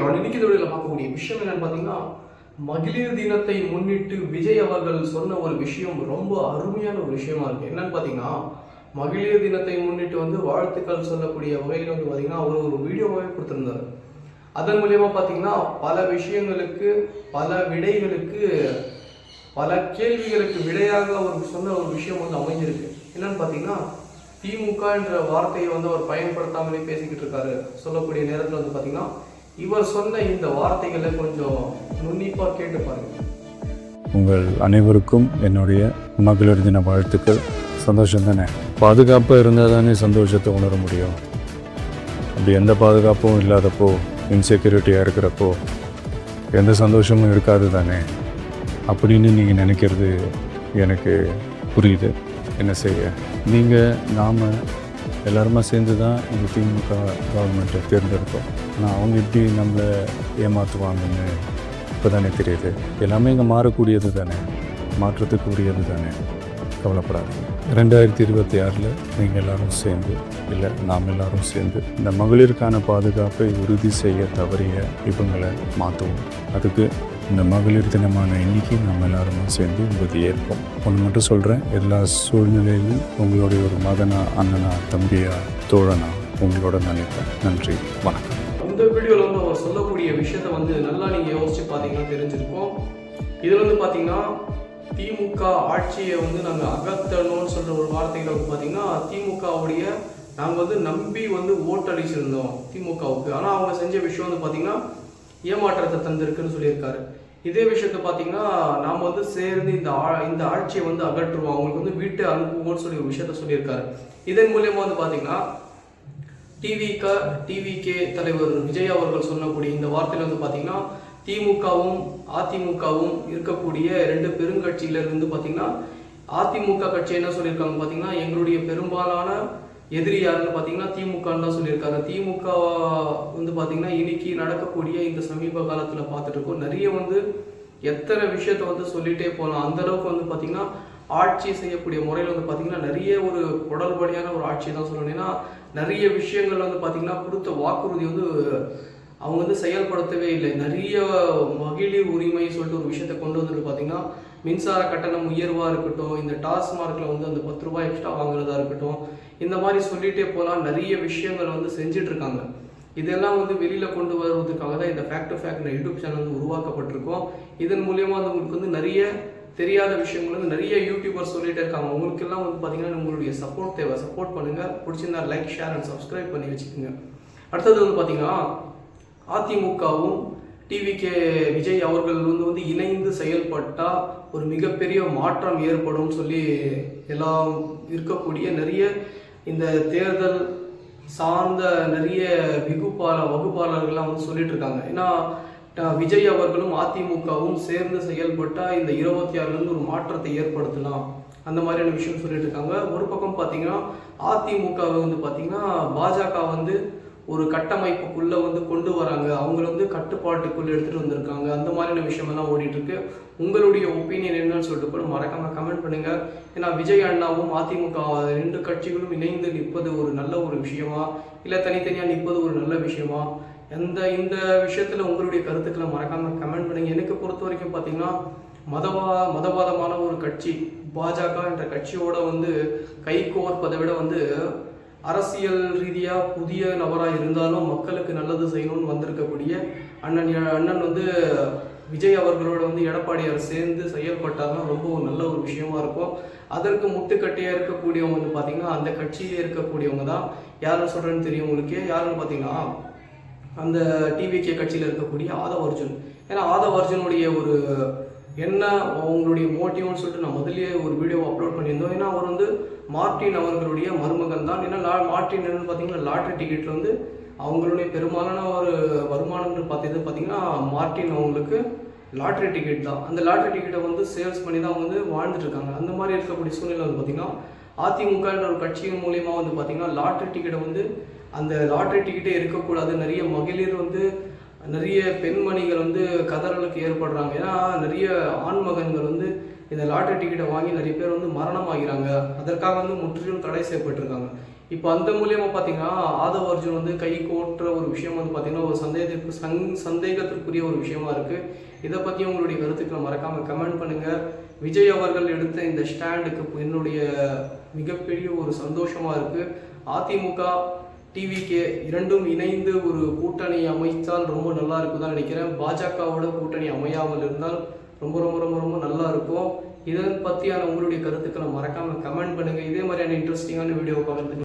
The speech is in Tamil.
எவ்ரிவன். இன்னைக்கு இந்த வீடியோவில் பார்க்கக்கூடிய விஷயம் என்னன்னு பார்த்தீங்கன்னா, மகளிர் தினத்தை முன்னிட்டு விஜய் அவர்கள் சொன்ன ஒரு விஷயம் ரொம்ப அருமையான ஒரு விஷயமா இருக்கு. என்னன்னு பார்த்தீங்கன்னா, மகளிர் தினத்தை முன்னிட்டு வாழ்த்துக்கள் சொல்லக்கூடிய வகையில் பார்த்தீங்கன்னா அவர் ஒரு வீடியோவாகவே கொடுத்துருந்தாரு. அதன் மூலியமா பார்த்தீங்கன்னா பல விஷயங்களுக்கு, பல விடைகளுக்கு, பல கேள்விகளுக்கு விடையாக அவர் சொன்ன ஒரு விஷயம் அமைஞ்சிருக்கு. என்னன்னு பார்த்தீங்கன்னா, திமுக என்ற வார்த்தையை அவர் பயன்படுத்தாமலே பேசிக்கிட்டு இருக்காரு. சொல்லக்கூடிய நேரத்தில் பார்த்தீங்கன்னா இவர் சொன்ன இந்த வார்த்தைகளை கொஞ்சம் நுண்ணிப்பாக கேட்டு பாருங்க. உங்கள் அனைவருக்கும் என்னுடைய மகளிர் தின வாழ்த்துக்கள். சந்தோஷம் தானே? பாதுகாப்பாக இருந்தால் தானே சந்தோஷத்தை உணர முடியும். அப்படி எந்த பாதுகாப்பும் இல்லாதப்போ, இன்செக்யூரிட்டியாக இருக்கிறப்போ எந்த சந்தோஷமும் இருக்காது தானே அப்படின்னு நீங்கள் நினைக்கிறது எனக்கு புரியுது. என்ன செய்ய, நாம் எல்லாருமா சேர்ந்து தான் இந்த திமுக கவர்மெண்ட்டை தேர்ந்தெடுத்தோம். ஆனால் அவங்க எப்படி நம்மளை ஏமாற்றுவாங்கன்னு இப்போ தானே தெரியுது. எல்லாமே இங்கே மாறக்கூடியது தானே, மாற்றத்துக்கு உரியது தானே. கவலைப்படாது. 2026 நீங்கள் எல்லோரும் சேர்ந்து, இல்லை நாம் எல்லோரும் சேர்ந்து இந்த மகளிருக்கான பாதுகாப்பை உறுதி செய்ய தவறிய இவங்களை மாற்றுவோம். அதுக்கு இந்த மகளிர் தினமான இன்னைக்கு நம்ம எல்லாருமே சேர்ந்து உறுதி ஏற்போம். ஒன்று மட்டும் சொல்கிறேன், எல்லா சூழ்நிலையிலும் உங்களுடைய ஒரு மகனா, அண்ணனா, தம்பியா, தோழனா உங்களோட நினைப்பேன். நன்றி, வணக்கம். இந்த வீடியோவில் அவர் சொல்லக்கூடிய விஷயத்தை நல்லா நீங்கள் யோசிச்சு பார்த்தீங்கன்னா தெரிஞ்சிருக்கும். இதில் பார்த்தீங்கன்னா திமுக ஆட்சியை நாங்கள் அகற்றணும்னு சொல்கிற ஒரு வார்த்தைகளை பார்த்தீங்கன்னா திமுகவுடைய நாங்கள் நம்பி ஓட்டளிச்சிருந்தோம் திமுகவுக்கு. ஆனால் அவங்க செஞ்ச விஷயம் பார்த்தீங்கன்னா ஏமாற்றத்தை தந்திருக்குன்னு சொல்லியிருக்காரு. இதே விஷயத்தை பார்த்தீங்கன்னா நாம் சேர்ந்து இந்த ஆட்சியை அகற்றுவோம், அவங்களுக்கு வீட்டை அனுப்புவோம்னு சொல்லி ஒரு விஷயத்த சொல்லியிருக்காரு. இதன் மூலியமா பார்த்தீங்கன்னா டிவிகே தலைவர் விஜய் அவர்கள் சொல்லக்கூடிய இந்த வார்த்தையில் பார்த்தீங்கன்னா திமுகவும் அதிமுகவும் இருக்கக்கூடிய ரெண்டு பெருங்கட்சியிலிருந்து பார்த்தீங்கன்னா அதிமுக கட்சி என்ன சொல்லியிருக்காங்க பார்த்தீங்கன்னா, எங்களுடைய பெரும்பாலான எதிரி யாருன்னு பார்த்தீங்கன்னா திமுகன்னு தான் சொல்லியிருக்காரு. திமுக பார்த்தீங்கன்னா இன்னைக்கு நடக்கக்கூடிய இந்த சமீப காலத்தில் பார்த்துட்டு இருக்கோம். நிறைய எத்தனை விஷயத்த சொல்லிட்டே போகலாம். அந்த அளவுக்கு பார்த்தீங்கன்னா ஆட்சி செய்யக்கூடிய முறையில் பார்த்தீங்கன்னா நிறைய ஒரு குடல்படியான ஒரு ஆட்சி தான் சொல்லணும். ஏன்னா நிறைய விஷயங்கள் பார்த்தீங்கன்னா கொடுத்த வாக்குறுதி அவங்க செயல்படுத்தவே இல்லை. நிறைய மகளிர் உரிமை சொல்லிட்டு ஒரு விஷயத்தை கொண்டு வந்துட்டு பார்த்தீங்கன்னா மின்சார கட்டணம் உயர்வாக இருக்கட்டும், இந்த டாஸ்மார்க்கில் அந்த 10 ரூபாய் எக்ஸ்ட்ரா வாங்குறதா இருக்கட்டும், இந்த மாதிரி சொல்லிகிட்டே போகலாம். நிறைய விஷயங்கள் செஞ்சுட்டு இருக்காங்க. இதெல்லாம் வெளியில் கொண்டு வருவதற்காக தான் இந்த fact to fact YouTube channel உருவாக்கப்பட்டிருக்கோம். இதன் மூலியமாக உங்களுக்கு நிறைய தெரியாத விஷயங்கள் நிறைய யூடியூபர்ஸ் சொல்லிகிட்டே இருக்காங்க. உங்களுக்கெல்லாம் பார்த்தீங்கன்னா உங்களுடைய சப்போர்ட் தேவை. சப்போர்ட் பண்ணுங்கள். பிடிச்சிருந்தா லைக், ஷேர் அண்ட் சப்ஸ்கிரைப் பண்ணி வச்சுக்கோங்க. அடுத்தது பார்த்தீங்கன்னா அதிமுகவும் டிவிகே விஜய் அவர்கள் இணைந்து செயல்பட்டால் ஒரு மிகப்பெரிய மாற்றம் ஏற்படும் சொல்லி எல்லாம் இருக்கக்கூடிய நிறைய இந்த தேர்தல் சார்ந்த நிறைய வகுப்பாளர்கள்லாம் சொல்லிட்டு இருக்காங்க. ஏன்னா விஜய் அவர்களும் அதிமுகவும் சேர்ந்து செயல்பட்டால் இந்த 26 ஒரு மாற்றத்தை ஏற்படுத்தலாம், அந்த மாதிரியான விஷயம் சொல்லிட்டு இருக்காங்க. ஒரு பக்கம் பார்த்தீங்கன்னா அதிமுக பார்த்தீங்கன்னா பாஜக ஒரு கட்டமைப்புக்குள்ள கொண்டு வராங்க, அவங்க கட்டுப்பாட்டுக்குள்ள எடுத்துட்டு வந்திருக்காங்க. அந்த மாதிரியான விஷயமெல்லாம் ஓடிட்டு இருக்கு. உங்களுடைய ஒப்பீனியன் என்னன்னு சொல்லிட்டு கூட மறக்காம கமெண்ட் பண்ணுங்க. ஏன்னா விஜய் அண்ணாவும் அதிமுக 2 கட்சிகளும் இணைந்து நிற்பது ஒரு நல்ல ஒரு விஷயமா, இல்லை தனித்தனியாக நிற்பது ஒரு நல்ல விஷயமா, இந்த விஷயத்துல உங்களுடைய கருத்துக்களை மறக்காம கமெண்ட் பண்ணுங்க. எனக்கு பொறுத்த வரைக்கும் பார்த்தீங்கன்னா மதவாதமான ஒரு கட்சி பாஜக என்ற கட்சியோட கை கோர்ப்பதை விட அரசியல் ரீதியாக புதிய நபராக இருந்தாலும் மக்களுக்கு நல்லது செய்யணும்னு வந்திருக்கக்கூடிய அண்ணன் விஜய் அவர்களோட எடப்பாடியார் சேர்ந்து செயல்பட்டாங்கன்னா ரொம்ப ஒரு நல்ல ஒரு விஷயமா இருக்கும். அதற்கு முட்டுக்கட்டையாக இருக்கக்கூடியவங்க பார்த்தீங்கன்னா அந்த கட்சியிலே இருக்கக்கூடியவங்க தான். யாருன்னு சொல்கிறேன்னு தெரியும் உங்களுக்கு. யாருன்னு பார்த்தீங்கன்னா அந்த டிவிகே கட்சியில் இருக்கக்கூடிய ஆதவ் அர்ஜுன். ஏன்னா ஆதவ் அர்ஜுனுடைய ஒரு என்ன அவங்களுடைய மோட்டிவ்னு சொல்லிட்டு நான் முதலியே ஒரு வீடியோ அப்லோட் பண்ணியிருந்தோம். ஏன்னா அவர் மார்ட்டின் அவர்களுடைய மருமகன் தான். ஏன்னா மார்ட்டின் என்னன்னு பார்த்தீங்கன்னா லாட்ரி டிக்கெட்டில் அவங்களுடைய பெரும்பாலான ஒரு வருமானம்னு பார்த்தீங்கன்னா மார்ட்டின் அவங்களுக்கு லாட்ரி டிக்கெட் தான். அந்த லாட்ரி டிக்கெட்டை சேல்ஸ் பண்ணி தான் அவங்க வாழ்ந்துட்டு இருக்காங்க. அந்த மாதிரி இருக்கக்கூடிய சூழ்நிலை பார்த்தீங்கன்னா அதிமுகன்ற ஒரு கட்சியின் மூலியமா பார்த்தீங்கன்னா லாட்ரி டிக்கெட்டை அந்த லாட்ரி டிக்கெட்டே இருக்கக்கூடாது. நிறைய மகளிர் நிறைய பெண்மணிகள் கதறலுக்கு ஏற்படுறாங்க. ஏன்னா நிறைய ஆண்மகன்கள் இந்த லாட்டரி டிக்கெட்டை வாங்கி நிறைய பேர் மரணம் ஆகிறாங்க. அதற்காக முற்றிலும் தடை செய்யப்பட்டிருக்காங்க. இப்போ அந்த மூலியமாக பார்த்தீங்கன்னா ஆதவ அர்ஜுன் வந்து கை கோட்டுற ஒரு விஷயம் வந்து பார்த்தீங்கன்னா ஒரு சந்தேகத்திற்குரிய ஒரு விஷயமா இருக்குது. இதை பற்றி உங்களுடைய கருத்துக்களை மறக்காமல் கமெண்ட் பண்ணுங்கள். விஜய் அவர்கள் எடுத்த இந்த ஸ்டாண்டுக்கு என்னுடைய மிகப்பெரிய ஒரு சந்தோஷமாக இருக்குது. அதிமுக டிவிகே இரண்டும் இணைந்து ஒரு கூட்டணி அமைத்தால் ரொம்ப நல்லா இருக்குதான் நினைக்கிறேன். பாஜகவோட கூட்டணி அமையாமல் இருந்தால் ரொம்ப ரொம்ப ரொம்ப ரொம்ப நல்லா இருக்கும். இதை பற்றியான உங்களுடைய கருத்துக்களை மறக்காமல் கமெண்ட் பண்ணுங்கள். இதே மாதிரியான இன்ட்ரெஸ்டிங்கான வீடியோ பார்க்குறதுக்கு